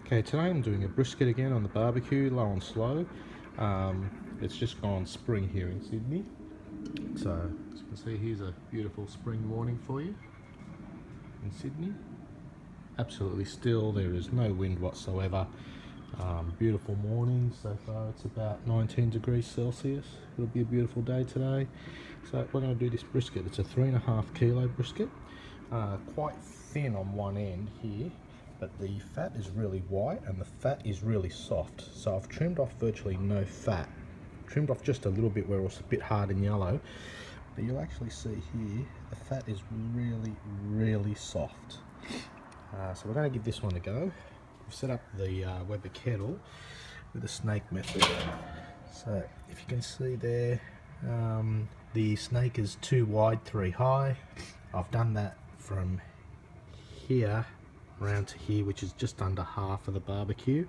Okay, today I'm doing a brisket again on the barbecue, low and slow. It's just gone spring here in Sydney. So, as you can see, here's a beautiful spring morning for you in Sydney. Absolutely still, there is no wind whatsoever. Beautiful morning, so far it's about 19 degrees Celsius. It'll be a beautiful day today. So we're going to do this brisket. It's a 3.5 kilo brisket. Quite thin on one end here, but the fat is really white and the fat is really soft. So I've trimmed off virtually no fat. Trimmed off just a little bit where it was a bit hard and yellow, but you'll actually see here the fat is really soft. So we're going to give this one a go. We've set up the Weber kettle with the snake method. So if you can see there, the snake is 2 wide, 3 high. I've done that from here around to here, which is just under half of the barbecue.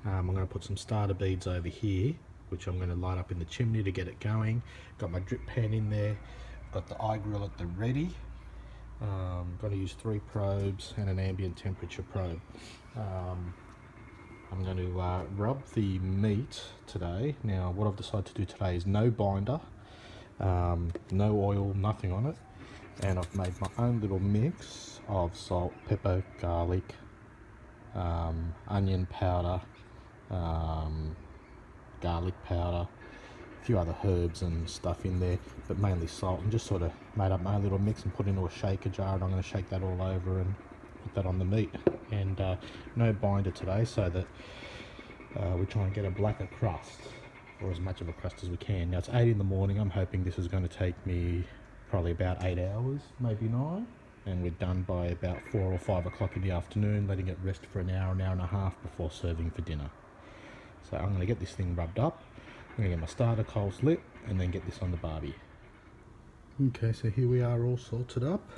I'm going to put some starter beads over here, which I'm going to light up in the chimney to get it going. Got my drip pan in there, got the eye grill at the ready. Going to use 3 probes and an ambient temperature probe. I'm going to rub the meat today. Now what I've decided to do today is no binder, no oil, nothing on it. And I've made my own little mix of salt, pepper, garlic, onion powder, garlic powder, a few other herbs and stuff in there, but mainly salt, and just sort of made up my own little mix and put it into a shaker jar, and I'm going to shake that all over and put that on the meat. And no binder today, so that we try and get a blacker crust, or as much of a crust as we can. Now it's 8 in the morning. I'm hoping this is going to take me probably about 8 hours, maybe 9, and we're done by about 4 or 5 o'clock in the afternoon, letting it rest for an hour and a half before serving for dinner. So I'm going to get this thing rubbed up. I'm going to get my starter coals lit and then get this on the barbie. Okay, so here we are all salted up.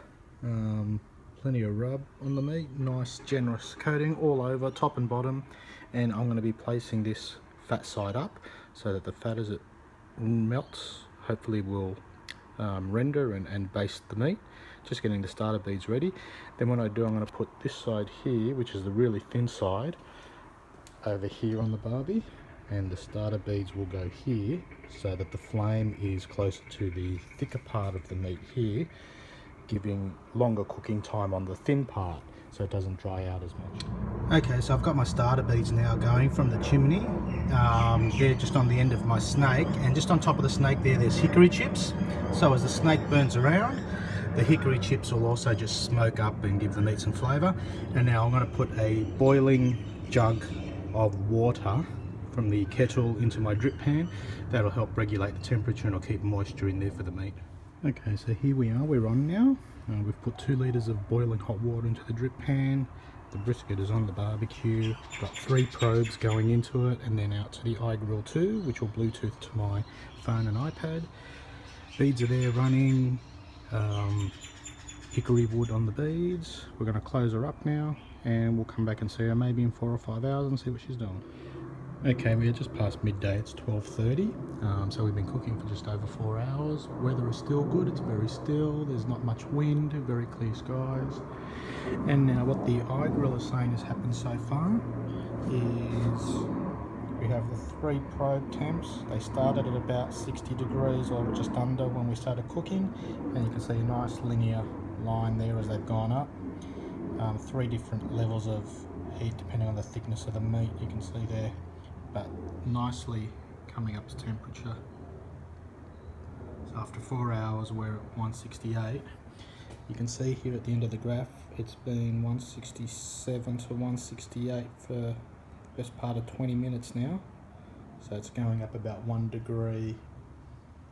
Plenty of rub on the meat, nice generous coating all over, top and bottom. And I'm going to be placing this fat side up so that the fat, as it melts, hopefully will render and baste the meat. Just getting the starter beads ready. Then what I do, I'm going to put this side here, which is the really thin side, over here on the barbie, and the starter beads will go here so that the flame is closer to the thicker part of the meat here, giving longer cooking time on the thin part so it doesn't dry out as much. Okay, so I've got my starter beads now going from the chimney. They're just on the end of my snake, and just on top of the snake there's hickory chips. So as the snake burns around, the hickory chips will also just smoke up and give the meat some flavour. And now I'm going to put a boiling jug of water from the kettle into my drip pan. That'll help regulate the temperature and it'll keep moisture in there for the meat. Okay, so here we are, we're on now. We've put 2 litres of boiling hot water into the drip pan. The brisket is on the barbecue. Got 3 probes going into it, and then out to the iGrill 2, which will Bluetooth to my phone and iPad. Beads are there running. Hickory wood on the beads. We're going to close her up now, and we'll come back and see her maybe in 4 or 5 hours and see what she's doing. Okay, we are just past midday, it's 12:30, so we've been cooking for just over 4 hours. Weather is still good, it's very still, there's not much wind, very clear skies. And now what the iGrill is saying has happened so far is we have the 3 probe temps. They started at about 60 degrees or just under when we started cooking, and you can see a nice linear line there as they've gone up. 3 different levels of heat depending on the thickness of the meat, you can see there, but nicely coming up to temperature. So after 4 hours we're at 168. You can see here at the end of the graph it's been 167 to 168 for the best part of 20 minutes now. So it's going up about 1 degree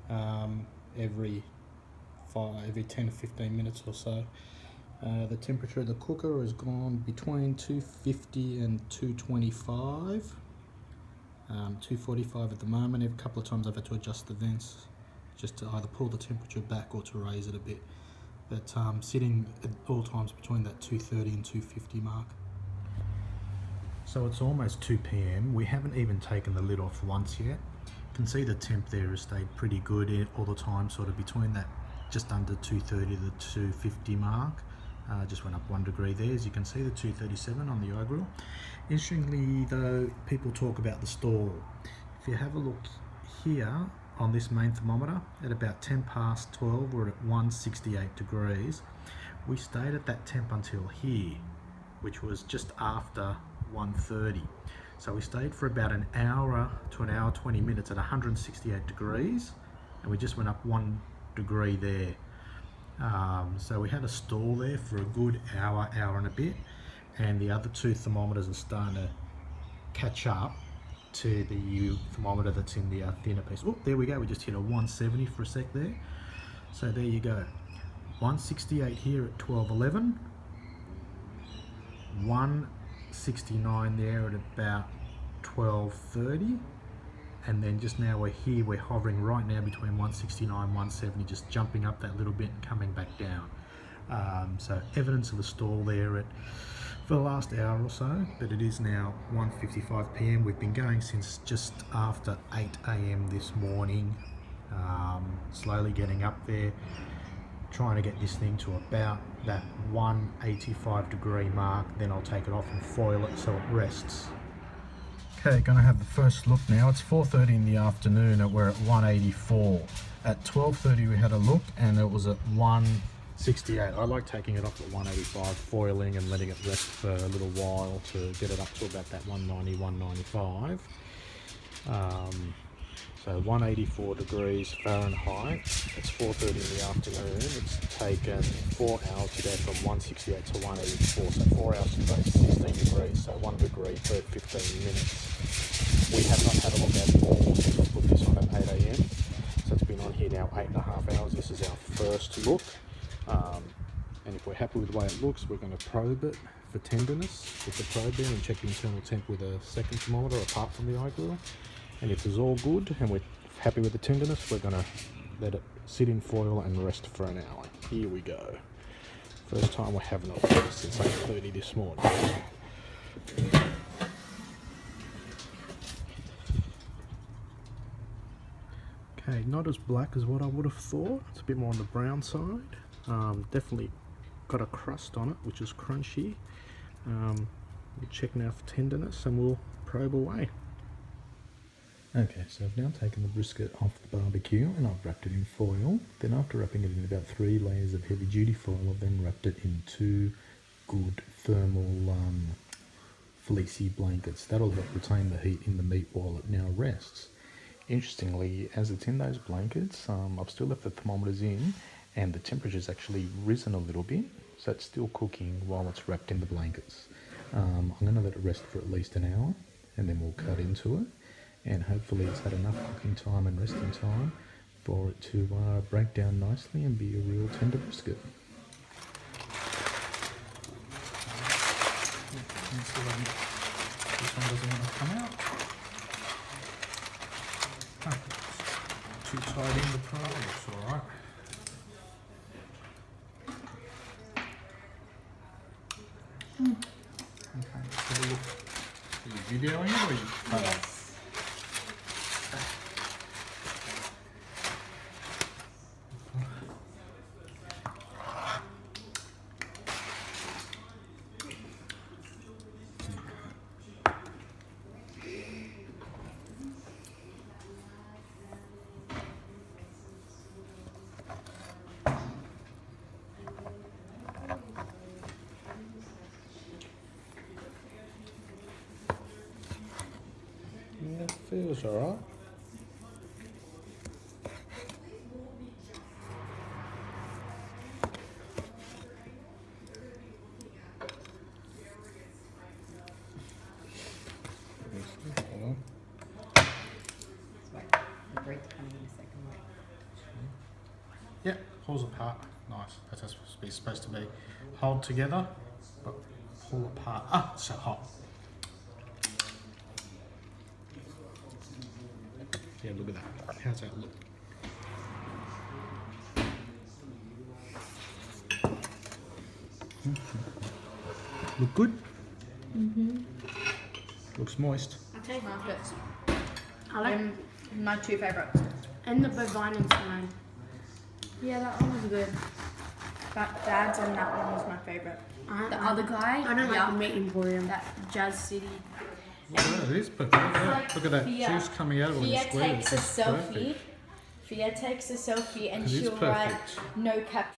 every 10 to 15 minutes or so. The temperature of the cooker has gone between 250 and 225. 245 at the moment. Every couple of times I've had to adjust the vents just to either pull the temperature back or to raise it a bit. But sitting at all times between that 230 and 250 mark. So it's almost 2 p.m. We haven't even taken the lid off once yet. You can see the temp there has stayed pretty good all the time, sort of between that just under 230 to the 250 mark. Just went up 1 degree there, as you can see, the 237 on the iGrill. Interestingly though, people talk about the stall. If you have a look here on this main thermometer, at about 10 past 12 we're at 168 degrees. We stayed at that temp until here, which was just after 1:30. So we stayed for about an hour to an hour 20 minutes at 168 degrees, and we just went up 1 degree there. So we had a stall there for a good hour and a bit, and the other two thermometers are starting to catch up to the thermometer that's in the thinner piece. Oh, there we go, we just hit a 170 for a sec there. So there you go, 168 here at 12:11, 169 there at about 12:30, and then just now we're here, we're hovering right now between 169 and 170, just jumping up that little bit and coming back down. So evidence of the stall there for the last hour or so, but it is now 1:55 p.m. We've been going since just after 8 a.m. this morning, slowly getting up there, trying to get this thing to about that 185 degree mark, then I'll take it off and foil it so it rests. Okay, gonna have the first look now. It's 4:30 in the afternoon and we're at 184. At 12:30 we had a look and it was at 168. I like taking it off at 185, foiling and letting it rest for a little while to get it up to about that 190, 195. So 184 degrees Fahrenheit. It's 4:30 in the afternoon. It's taken 4 hours to go from 168 to 184. So 4 hours to go to 16 degrees. So 1 degree per 15 minutes. We have not had a look at it all since I put this on at 8 a.m. So it's been on here now 8.5 hours. This is our first look. And if we're happy with the way it looks, we're going to probe it for tenderness with the probe there and check the internal temp with a second thermometer apart from the eye grill. And if it's all good and we're happy with the tenderness, we're going to let it sit in foil and rest for an hour. Here we go. First time we're having a look since 8:30 this morning. Okay, not as black as what I would have thought. It's a bit more on the brown side. Definitely got a crust on it, which is crunchy. We'll check now for tenderness and we'll probe away. Okay, so I've now taken the brisket off the barbecue and I've wrapped it in foil. Then after wrapping it in about 3 layers of heavy duty foil, I've then wrapped it in 2 good thermal fleecy blankets. That'll help retain the heat in the meat while it now rests. Interestingly, as it's in those blankets, I've still left the thermometers in and the temperature's actually risen a little bit, so it's still cooking while it's wrapped in the blankets. I'm going to let it rest for at least an hour and then we'll cut into it. And hopefully it's had enough cooking time and resting time for it to break down nicely and be a real tender brisket. This one doesn't want to come out. Too tight in the probe, it's alright. Okay, so look. Are you videoing it or are you? Yes. Yeah, it feels alright. Yeah, pulls apart. Nice. That's supposed to be. Hold together, but pull apart. Ah, so hot. Yeah, look at that. How's that look? Look good? Looks moist. I'll take my bits. I like My 2 favourites. and the bovine and swine. Yeah, that one was good. but Dad's and that one was my favourite. The other guy, I don't like the meat emporium. that Jazz City. Oh, it is perfect. Look at that Fia. juice coming out of Fia it. takes a selfie. Fia takes a selfie and It is she'll write perfect. no cap.